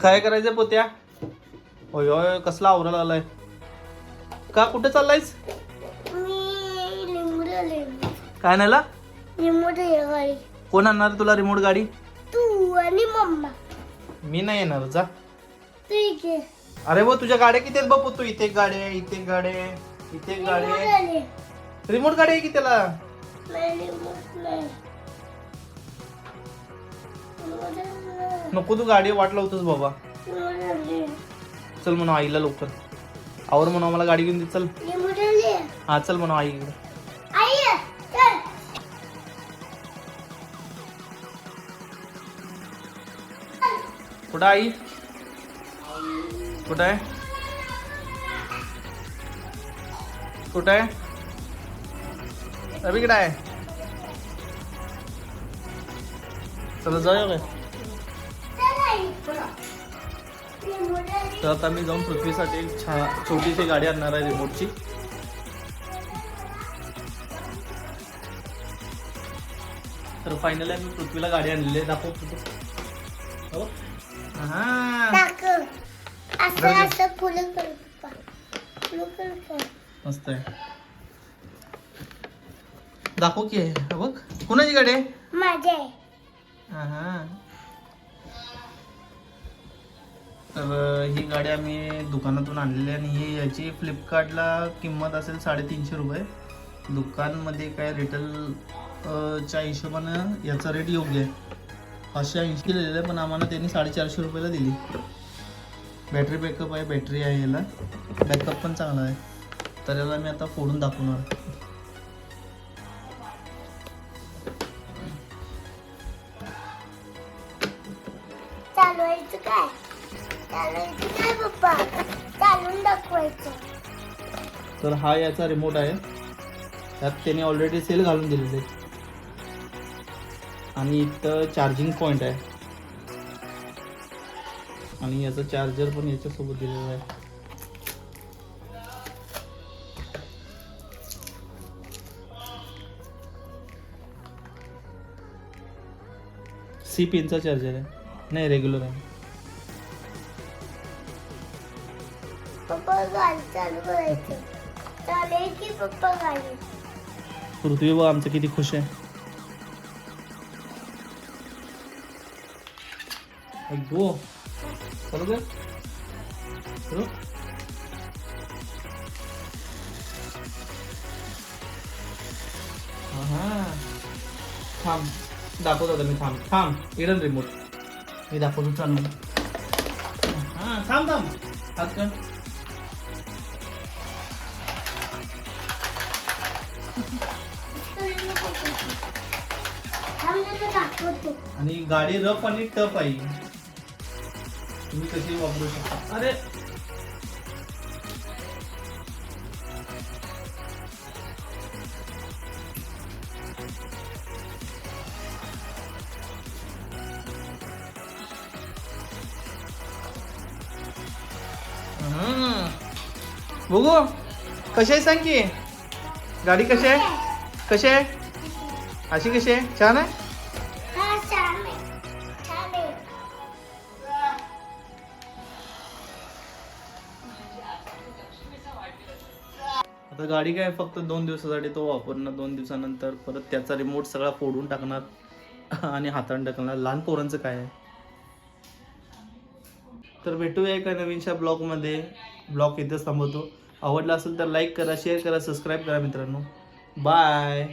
काय करायचं पोत्या? होय होय, कसला आवरायला आलाय का? कुठे चाललायस? काय नाहीला? रिमोट गाडी. कोण आणणार तुला रिमोट गाडी? तू आणि मम्मा. मी नाही येणार, जा. ठीक आहे. अरे वो तुझ्या गाड्या किती आहेत बापू? तू इथे एक गाडी आहे, इथे एक गाडी आहे, इथे एक गाडी आहे. रिमोट गाडी आहे की त्याला? नको, तू गाडी वाट लावतोस बाबा. चल म्हणा आईला लवकर आवर, म्हणा मला गाडी घेऊन दे. चल हा, चल म्हणा आई इकडे. कुठं आई? कुठं आहे? कुठं आहे? अभि इकडे आहे. चला जाऊया काय? तर आता मी जाऊन पृथ्वीसाठी एक छोटीशी गाडी आणणार आहे रिमोटची. तर फायनली मी पृथ्वीला गाडी आणलेली आहे. दाखव पृथ्वी. मस्त आहे. दाखव की आहे बघ. कुणाची गाडी आहे? माझी आहे. तर ही गाडी आम्ही दुकानातून आणलेली आहे आणि ही याची फ्लिपकार्टला किंमत असेल 350 रुपये. दुकानमध्ये काय रिटेलच्या हिशोबानं याचा रेट योग्य आहे. 580 लिहिलेलं आहे, पण आम्हाला त्यांनी 450 रुपयाला दिली. बॅटरी बॅकअप आहे, बॅटरी आहे याला, बॅकअप पण चांगला आहे. तर याला मी आता फोडून दाखवणार. चालवायचं काय? चालवायचं काय पप्पा? चालून दाखवायचं. तर हा याचा रिमोट आहे. त्यात त्याने ऑलरेडी सेल घालून दिलेले आणि इथं चार्जिंग पॉइंट आहे आणि याचा चार्जर पण याच्यासोबत दिलेला आहे. सी पिनचा चार्जर आहे, नाही रेग्युलर आहे. पप्पा गाडी चालू करायचं. चालेल की पप्पा गाडी? पृथ्वी बघ आमचं किती खुश आहे. गो चलो गे चलो. थांब दाखवतो आता मी. थांब इडन रिमोट मी दाखवतो. चालू. हा थांब हात कर. आणि गाडी रफ आणि टफ आहे, तुम्ही कशी वापरू शकता. अरे बघू कशी आहे सांग की. गाडी कशी आहे अशी कशी आहे? छान आहे. आता गाडी काय फक्त 2 दिवसासाठी तो वापरणार. 2 दिवसानंतर परत त्याचा रिमोट सगळा फोडून टाकणार आणि हाताने टाकणार. लहान पोरांचं काय आहे. तर भेटूया एका नवीनशा ब्लॉगमध्ये. ब्लॉग इथेच थांबवतो. आवडला असेल तर लाईक करा, शेअर करा, सबस्क्राईब करा मित्रांनो. बाय.